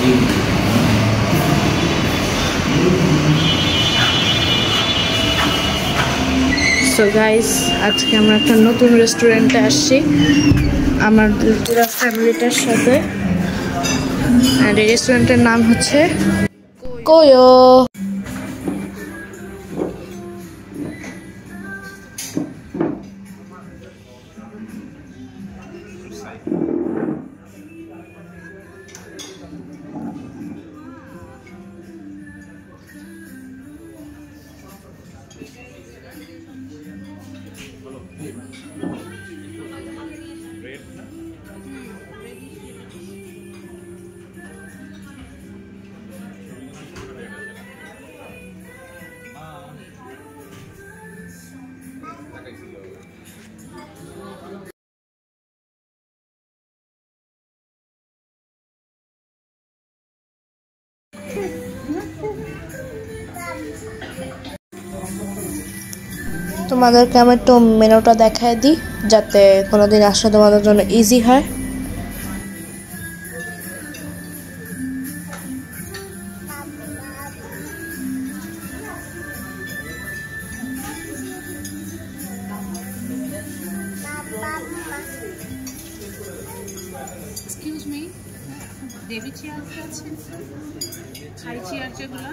So guys, আজকে আমরা একটা নতুন রেস্টুরেন্টে আসছি আমার পুরো ফ্যামিলিটার সাথে। আর এই রেস্টুরেন্টের নাম হচ্ছে কোয়ো। তোমাদেরকে আমি একটু মেনুটা দেখায় দিই যাতে কোনোদিন আসলে তোমাদের জন্য ইজি হয়। এক্সকিউজ মি, বেবি চেয়ার আছে? হাই চেয়ার যেগুলো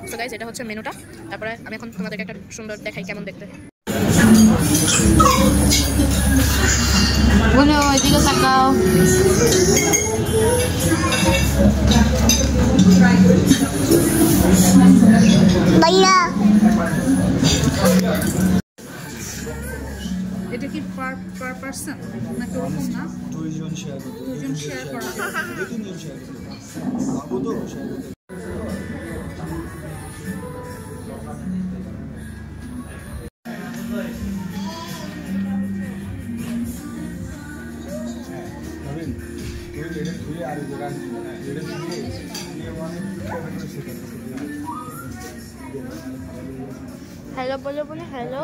সো গাইস, এটা হচ্ছে মেনুটা। তারপরে আমি এখন তোমাদেরকে একটা সুন্দর দেখাই কেমন দেখতে। বলো, এদিকে তাকাও। ভাইয়া, এটা কি পার পারসন নাকি ওরকম না? দুইজন শেয়ার করা যাবে। হ্যালো বলো, বলে হ্যালো।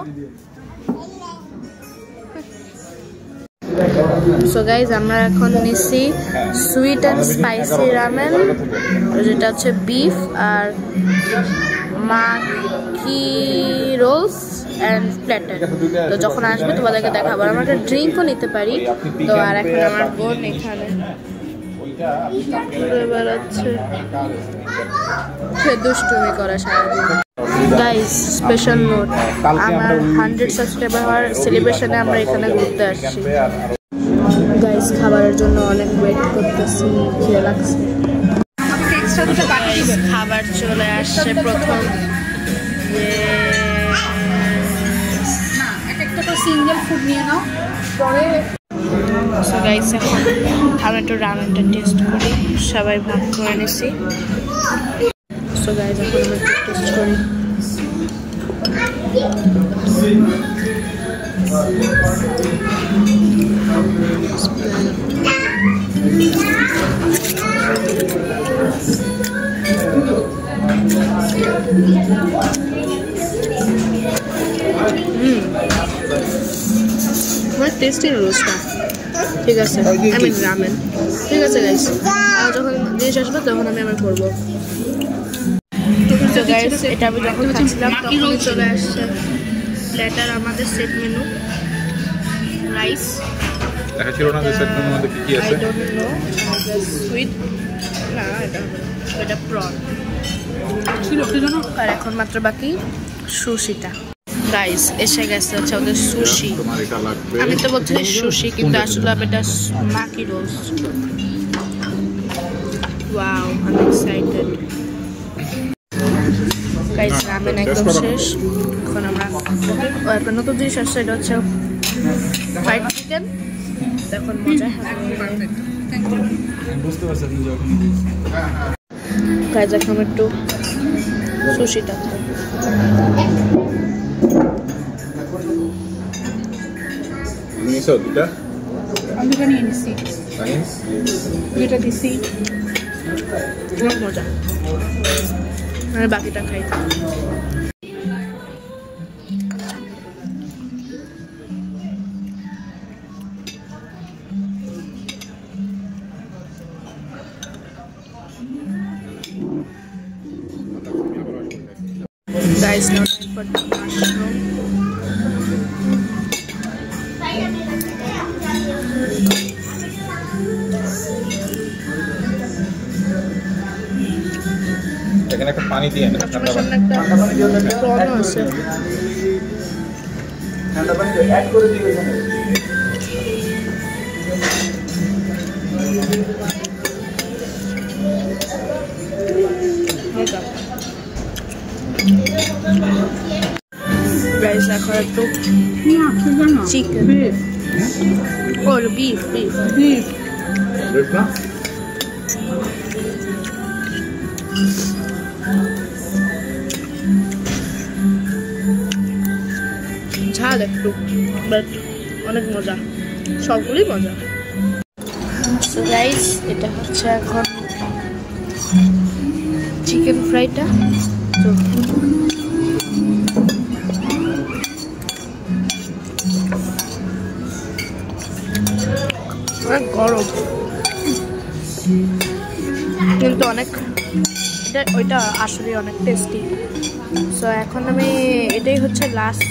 সো গাইজ, আমরা এখন নিচ্ছি সুইট অ্যান্ড স্পাইসি রামেন, যেটা হচ্ছে বিফ আর মাকি রোলস অ্যান্ড প্ল্যাটার। তো যখন আসবে তোমাদেরকে দেখাবো। আমরা একটা ড্রিঙ্কও নিতে পারি। তো আর এখন আমার বোন এখানে বেড়াচ্ছে, সে দুষ্টুমি করে সারাদিন। গাইস, স্পেশাল নোট, আমার 100 সাবস্ক্রাইবার হওয়ার সেলিব্রেশনে আমরা এখানে ঘুরতে আসছি। গাইস, খাবারের জন্য অনেক ওয়েট করতেছি, খিদে লাগছে। খাবার চলে আসছে প্রথম। একটা তো সিঙ্গেল ফুড নিয়ে নাও, পরে সো গাইস, এখন আমি একটু রামেনটা টেস্ট করি। সবাই ভাগ করে নিছি। সো গাইস, এখন আমি একটু টেস্ট করি। টেস্টি নুডলসটা ঠিক আছে, আই মিন রামেন ঠিক আছে গাইস। আর যখন জিনিস আসবে তখন আমি আবার করবো। তো গাইস, এটা আমি যখন খাচ্ছিলাম তখন চলে আসছে প্ল্যাটার, আমাদের সেট মেনু। রাইস দেখা ছিল না যে সেট মেনুর মধ্যে কি কি আছে? I don't know. সুইট না, এটা হবে এটা প্রন ছিল কি জানো। আর এখন মাত্র বাকি সুশিটা। গাইস, এসে গেছে হচ্ছে ওদের সুশি। আমি তো বলছি সুশি, কিন্তু আসলে এটা maki rolls. Wow, I am excited. Guys, ramen একদম শেষ। এখন আমরা একটা নতুন জিনিস আসছে, এটা হচ্ছে ফ্রাইড চিকেন। এখন মজা হবে। বুঝতে পারছেন যখন গাইস, এখন একটু সুশিটা নিয়েছো দুটা? আমি দুটো নিয়ে নিচ্ছি, দুটো দিচ্ছি। অনেক মজা। আমি বাকিটা খাই। Guys, now time for the mushroom. এখানে একটা পানি দিয়ে না ঠান্ডা পানি একটা প্রন আছে ঠান্ডা পানি অ্যাড করে দিবে এখানে Guys, এখন একটু চিকেন ওর বিফ না ঝাল একটু বাট অনেক মজা সবগুলোই মজা সো গাইস এটা হচ্ছে এখন চিকেন ফ্রাইটা তো অনেক গরম কিন্তু অনেক ওইটা আসলে অনেক টেস্টি সো এখন আমি এটাই হচ্ছে লাস্ট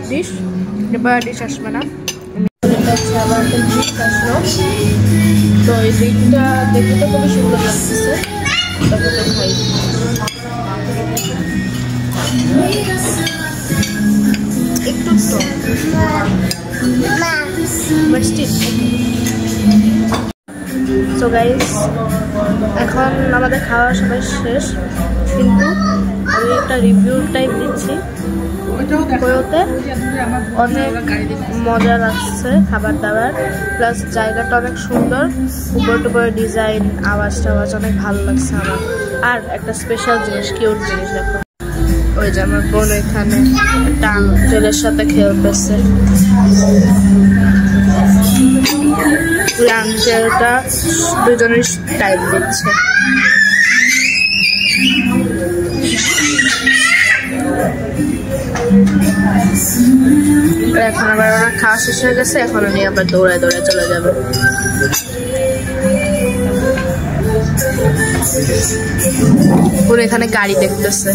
ডিশ এবার ডিশ আসবে না এটা হচ্ছে আবার একটা ডিশ আসলো তো এই ডিশটা দেখতে তো খুবই সুন্দর লাগতেছে তাকে তো খাই একটু সো গাইস এখন আমাদের খাওয়া সবাই শেষ কিন্তু আমি একটা রিভিউ টাইপ দিচ্ছি কোয়োতে অনেক মজা লাগছে খাবার দাবার প্লাস জায়গাটা অনেক সুন্দর উপর টুপরে ডিজাইন আওয়াজ টাওয়াজ অনেক ভালো লাগছে আমার আর একটা স্পেশাল জিনিস কিউট জিনিস দেখো ওই যে আমার বোন এখানে একটা আঙ্কেলের সাথে খেলতেছে ওই আঙ্কেলটা দুজনের টাইম দিচ্ছে এখন আবার ওরা খাওয়া শেষ হয়ে গেছে এখন আমি আবার দৌড়ায় দৌড়ায় চলে যাবে ওরা এখানে গাড়ি দেখতেছে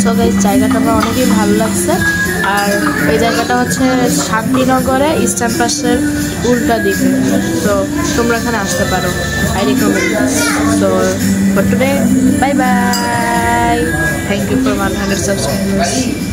সো গাইস জায়গাটা আমার অনেকই ভালো লাগছে আর এই জায়গাটা হচ্ছে শান্তিনগরে ইস্টার্ন পাসের উল্টা দিকে তো তোমরা এখানে আসতে পারো I recommend so for today bye bye thank you for 100 subscribers